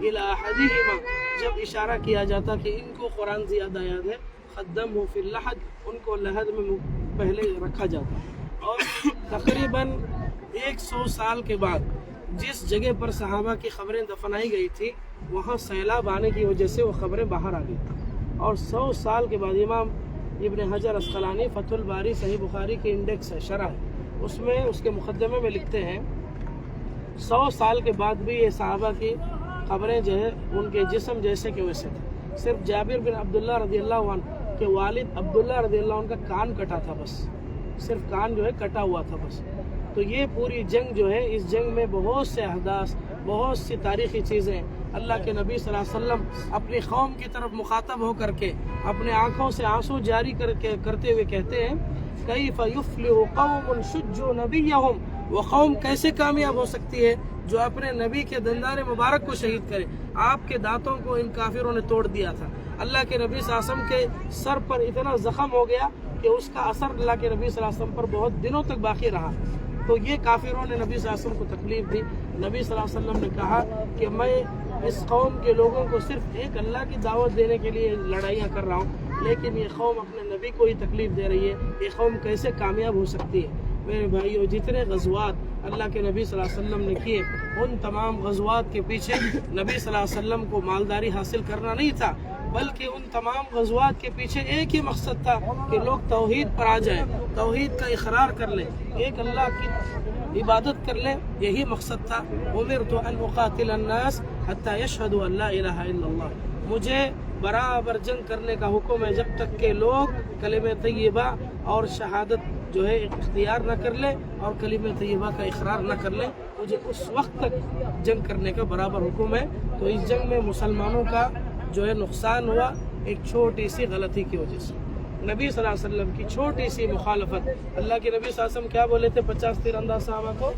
إلى أحدهما جب اشارہ کیا جاتا کہ ان کو قرآن زیادہ یاد ہے قدمه فی اللحد ان کو لحد میں پہلے رکھا جاتا اور تقریباً 100 سال کے بعد جس جگہ پر صحابہ کی خبریں دفنائی گئی تھی وہاں سیلاب آنے کی وجہ سے وہ خبریں باہر آ گئی اور 100 سال کے بعد امام ابن حجر اسقلانی فتح الباری صحیح بخاری کے انڈیکس ہے شرح ہے اس میں اس کے مقدمے میں لکھتے ہیں 100 سال کے بعد بھی یہ صحابہ کی خبریں جو ہے ان کے جسم جیسے کہ ویسے تھے صرف جابر بن عبداللہ رضی اللہ عنہ کے والد عبداللہ رضی اللہ عنہ کا کان کٹا تھا بس صرف کان جو ہے کٹا ہوا تھا بس تو یہ پوری جنگ جو ہے اس جنگ میں بہت سے احداث بہت سی تاریخی چیزیں اللہ کے نبی صلی اللہ علیہ وسلم اپنی قوم کی طرف مخاطب ہو کر کے اپنے آنکھوں سے آنسو جاری کرتے ہوئے کہتے ہیں کیف یفلح قوم شجوا نبیہم وہ قوم کیسے کامیاب ہو سکتی ہے جو اپنے نبی کے دندان مبارک کو شہید کرے آپ کے دانتوں کو ان کافروں نے توڑ دیا تھا اللہ کے نبی صلی اللہ علیہ وسلم کے سر پر اتنا زخم ہو گیا کہ اس کا اثر اللہ کے نبی صلی اللہ علیہ وسلم پر بہت دنوں تک باقی رہا تو یہ کافروں نے نبی صلی اللہ علیہ وسلم کو تکلیف دی نبی صلی اللہ علیہ وسلم نے کہا کہ میں اس قوم کے لوگوں کو صرف ایک اللہ کی دعوت دینے کے لیے لڑائیاں کر رہا ہوں لیکن یہ قوم اپنے نبی کو ہی تکلیف دے رہی ہے یہ قوم کیسے کامیاب ہو سکتی ہے میرے بھائیو جتنے غزوات اللہ کے نبی صلی اللہ علیہ وسلم نے کیے ان تمام غزوات کے پیچھے نبی صلی اللہ علیہ وسلم کو مالداری حاصل کرنا نہیں تھا بلکہ ان تمام غزوات کے پیچھے ایک ہی مقصد تھا کہ لوگ توحید پر آ جائیں توحید کا اقرار کر لیں ایک اللہ کی عبادت کر لیں یہی مقصد تھا امرت ان اقاتل الناس حتی یشہدوا ان لا الہ الا اللہ مجھے برابر جنگ کرنے کا حکم ہے جب تک کہ لوگ کلمہ طیبہ اور شہادت جو ہے اختیار نہ کر لے اور کلمہ طیبہ کا اقرار نہ کر لے مجھے اس وقت تک جنگ کرنے کا برابر حکم ہے تو اس جنگ میں مسلمانوں کا جو ہے نقصان ہوا ایک چھوٹی سی غلطی کی وجہ سے نبی صلی اللہ علیہ وسلم کی چھوٹی سی مخالفت اللہ کے نبی صلی اللہ علیہ وسلم کیا بولے تھے 50 تیر انداز صحابہ کو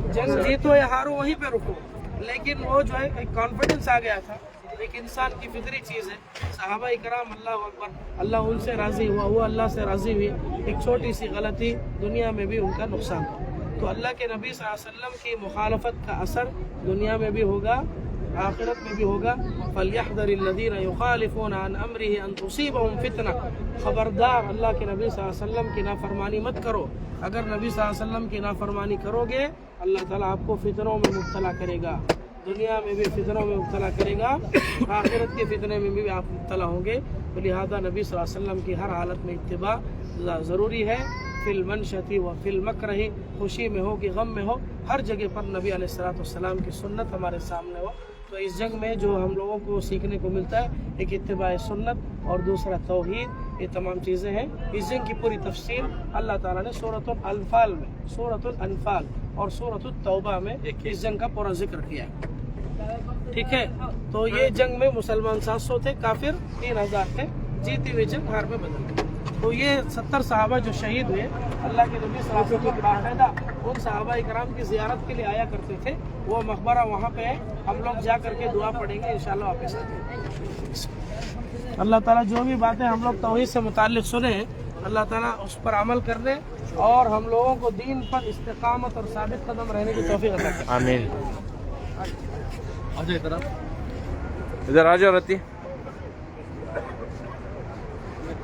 جنگ جیتو یا ہارو وہیں پہ رکو لیکن وہ جو ہے ایک کانفیڈنس آ گیا تھا ایک انسان کی فطری چیز ہے صحابہ کرام اللہ اکبر اللہ ان سے راضی ہوا وہ اللہ سے راضی ہوئے ایک چھوٹی سی غلطی دنیا میں بھی ان کا نقصان ہوا تو اللہ کے نبی صلی اللہ علیہ وسلم کی مخالفت کا اثر دنیا میں بھی ہوگا آخرت میں بھی ہوگا فَلْيَحْذَرِ الَّذِينَ يُخَالِفُونَ عَنْ أَمْرِهِ أَن تُصِيبَهُمْ فِتْنَةٌ خبردار اللہ کے نبی صلی اللہ علیہ وسلم کی نافرمانی مت کرو اگر نبی صلی اللہ علیہ وسلم کی نافرمانی کرو گے اللہ تعالیٰ آپ کو فتنوں میں مبتلا کرے گا دنیا میں بھی فتنوں میں مبتلا کرے گا آخرت کے فتنے میں بھی آپ مبتلا ہوں گے لہذا نبی صلی اللہ علیہ وسلم کی ہر حالت میں اتباع ضروری ہے فی المنشتی و فی المکرہ خوشی میں ہو کہ غم میں ہو ہر جگہ پر نبی علیہ السلام کی سنت ہمارے سامنے ہو تو اس جنگ میں جو ہم لوگوں کو سیکھنے کو ملتا ہے ایک اتباع سنت اور دوسرا توحید یہ تمام چیزیں ہیں اس جنگ کی پوری تفصیل اللہ تعالیٰ نے سورۃ الانفال میں سورۃ الانفال اور سورۃ التوبہ میں اس جنگ کا پورا ذکر کیا ہے ٹھیک ہے تو یہ جنگ میں مسلمان 700 تھے کافر 3000 تھے جیتی ہوئی جنگ ہار میں بدل گئی تو یہ 70 صحابہ جو شہید ہوئے اللہ کے نبی صلی اللہ علیہ وسلم باقاعدہ ان صحابہ کرام کی زیارت کے لیے آیا کرتے تھے وہ مقبرہ وہاں پہ ہے ہم لوگ جا کر کے دعا پڑھیں گے انشاءاللہ واپس آتے ہیں اللہ تعالیٰ جو بھی باتیں ہم لوگ توحید سے متعلق سنے ہیں اللہ تعالیٰ اس پر عمل کر دے اور ہم لوگوں کو دین پر استقامت اور ثابت قدم رہنے کی توفیق عطا کرے آمین ادھر آ جاؤ رتی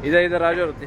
ادھر آ جاؤ رتی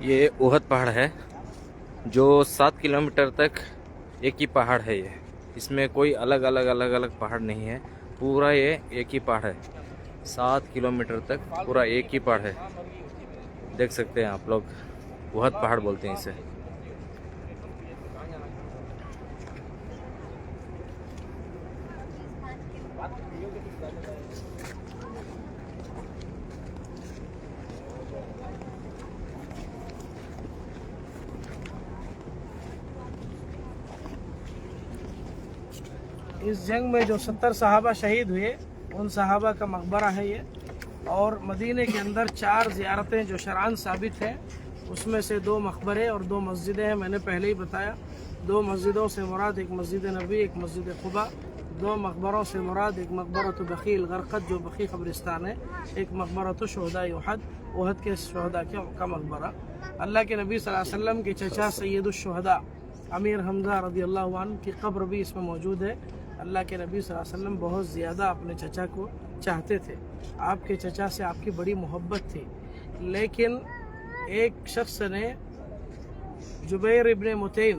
یہ احد پہاڑ ہے جو 7 کلومیٹر تک ایک ہی پہاڑ ہے. یہ اس میں کوئی الگ الگ پہاڑ نہیں ہے. پورا یہ ایک ہی پہاڑ ہے. 7 کلومیٹر تک پورا ایک ہی پہاڑ ہے. دیکھ سکتے ہیں آپ لوگ. احد پہاڑ بولتے ہیں اسے. اس جنگ میں جو 70 صحابہ شہید ہوئے ان صحابہ کا مقبرہ ہے یہ. اور مدینے کے اندر 4 زیارتیں جو شرعاً ثابت ہیں اس میں سے 2 مقبرے اور 2 مسجدیں ہیں. میں نے پہلے ہی بتایا 2 مسجدوں سے مراد ایک مسجد نبی ایک مسجد قباء. 2 مقبروں سے مراد ایک مقبرۃ بقیع الغرقد جو بقیع قبرستان ہے. ایک مقبرۃ شہداء احد احد کے شہداء کا مقبرہ. اللہ کے نبی صلی اللہ علیہ وسلم کے چچا سید الشہداء امیر حمزہ رضی اللہ عنہ کی قبر بھی اس میں موجود ہے. اللہ کے نبی صلی اللہ علیہ وسلم بہت زیادہ اپنے چچا کو چاہتے تھے. آپ کے چچا سے آپ کی بڑی محبت تھی. لیکن ایک شخص نے جبیر ابن مطعم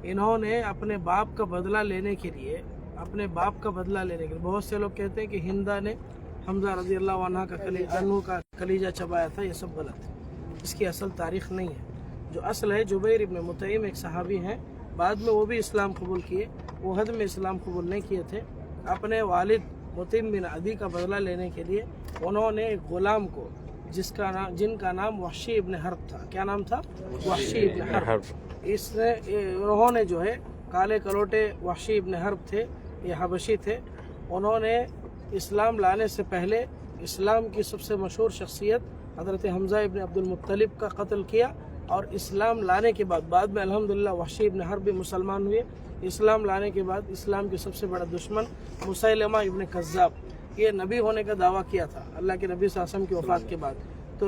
انہوں نے اپنے باپ کا بدلہ لینے کے لیے بہت سے لوگ کہتے ہیں کہ ہندا نے حمزہ رضی اللہ عنہ کا کلیجہ چبایا تھا. یہ سب غلط ہے. اس کی اصل تاریخ نہیں ہے. جو اصل ہے جبیر ابن مطعم ایک صحابی ہیں. بعد میں وہ بھی اسلام قبول کیے. احد میں اسلام قبول نہیں کیے تھے. اپنے والد مطعم بن عدی کا بدلہ لینے کے لیے انہوں نے ایک غلام کو جن کا نام وحشی ابن حرب تھا. کیا نام تھا؟ وحشی ابن حرب. انہوں نے جو ہے کالے کلوٹے وحشی ابن حرب تھے. یہ حبشی تھے. انہوں نے اسلام لانے سے پہلے اسلام کی سب سے مشہور شخصیت حضرت حمزہ ابن عبد المطلب کا قتل کیا. اور اسلام لانے کے بعد میں الحمدللہ وحشی ابن حرب بھی مسلمان ہوئے. اسلام لانے کے بعد اسلام کے سب سے بڑا دشمن مسیلمہ ابن کذاب یہ نبی ہونے کا دعویٰ کیا تھا اللہ کے نبی صلی اللہ علیہ وسلم کی وفات کے بعد. تو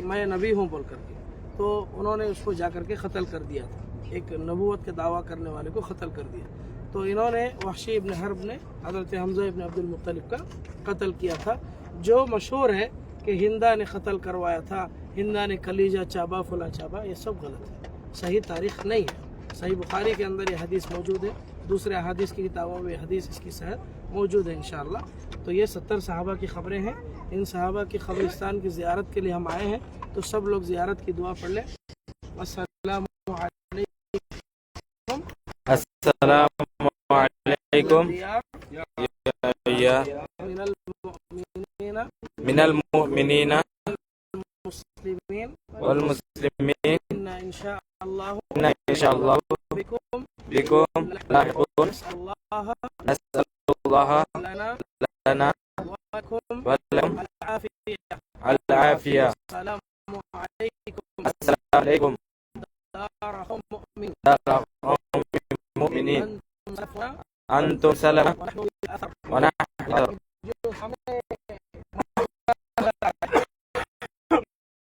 میں نبی ہوں بول کر کے تو انہوں نے اس کو جا کر کے قتل کر دیا تھا. ایک نبوت کے دعویٰ کرنے والے کو قتل کر دیا. تو انہوں نے وحشی ابن حرب نے حضرت حمزہ ابن عبد المطلب کا قتل کیا تھا. جو مشہور ہے کہ ہندا نے قتل کروایا تھا, ہندا نے کلیجہ چابا فلاں چابا, یہ سب غلط ہے. صحیح تاریخ نہیں ہے. صحیح بخاری کے اندر یہ حدیث موجود ہے. دوسرے احادیث کی کتابوں میں حدیث اس کی صحت موجود ہے انشاءاللہ. تو یہ 70 صحابہ کی خبریں ہیں. ان صحابہ کی قبرستان کی زیارت کے لیے ہم آئے ہیں. تو سب لوگ زیارت کی دعا پڑھ لیں. السلام علیکم. السلام علیکم یا من المؤمنین والمسلمین ان شاء انشاءاللہ بكم بكم لاحقون. نسأل الله لنا ولكم العافية. السلام علیکم. السلام علیکم. دار مؤمن دار المؤمنين أنتم سلام ونحن أثر.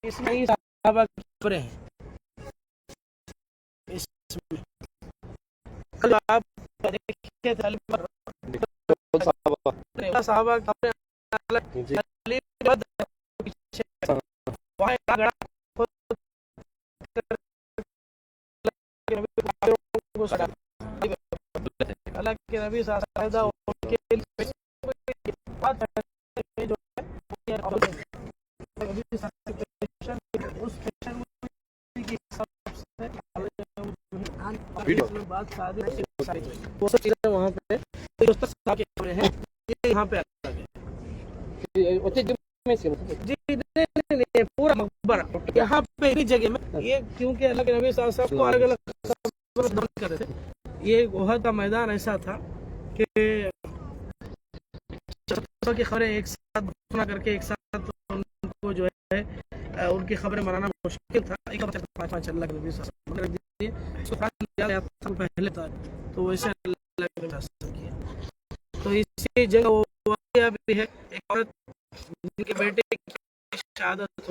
اس میں صحابہ کی خبریں ہیں. اس میں کل آپ دیکھیں صحابہ کی خبریں اللہ کے نبی صلی اللہ علیہ وسلم بات وہ سب چیزیں وہاں پہ ہیں. یہ یہاں پہ جی پورا مقبرہ یہاں پہ ایک جگہ میں یہ کیونکہ اللہ کے نبی صلی اللہ علیہ وسلم کو الگ الگ کرتے تھے. یہ احد کا میدان ایسا تھا کہ کی خبریں ایک ساتھ دفنا کر کے ایک ساتھ ان کو جو ہے ان کی خبریں منانا مشکل تھا. ایک پانچ اللہ کے نبی صلی اللہ علیہ وسلم پہلے تھا تو ویسے اللہ کے نبی صلی اللہ علیہ وسلم کیا. تو اسی جگہ وہ واقعہ بھی ہے. ایک عورت جن کے بیٹے کی شہادت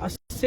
80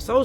100